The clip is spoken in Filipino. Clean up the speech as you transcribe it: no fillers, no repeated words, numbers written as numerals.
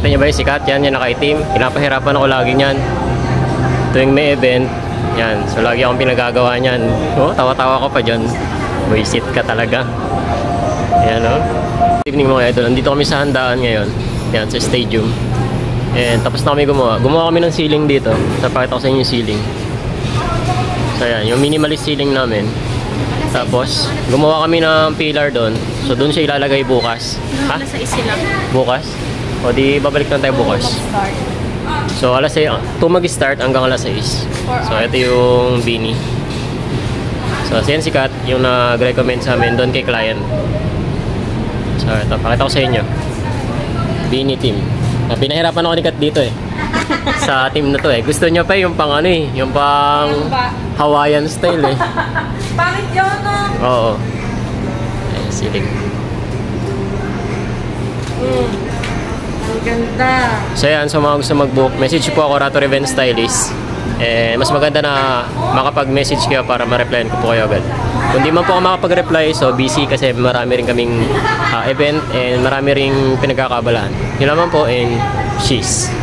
Ito niyo ba yung sikat? Yan, yung nakaitim. Pinapahirapan ako lagi niyan. Tuwing may event, yan. So lagi akong pinagagawa niyan. Oh, tawa-tawa ko pa dyan. Buisit ka talaga. Yan, oh. Good evening mga idol. Nandito kami sa handaan ngayon. Yan, sa stadium. And tapos na kami gumawa. Gumawa kami ng ceiling dito. Napakita ko sa inyo yung ceiling. So yan, yung minimalist ceiling namin. Tapos, gumawa kami ng pillar doon. So doon siya ilalagay bukas. Ha? Bukas? O di babalik na tayo bukas. So alas 6, 2 mag-start hanggang alas 6. So ito yung Bini. So siyan si Kat, yung nag-recommend sa amin doon kay client. So ito, pakita ko sa inyo. Bini team. Pinahirapan ako ni Kat dito eh. Sa team na to eh. Gusto niya pa yung pang ano eh, yung pang Hawaiian style eh. Pangit yun no? Oo. Ay, siling. Ang ganda. So yan, so mga gusto mag-book, message po ako, Rator Event Stylist. Mas maganda na makapag-message kayo para ma-replyan ko po kayo agad. Kung di man po ako makapag-reply, so busy kasi marami rin kaming event and marami ring pinagkakaabalahan. Yun naman po and cheese.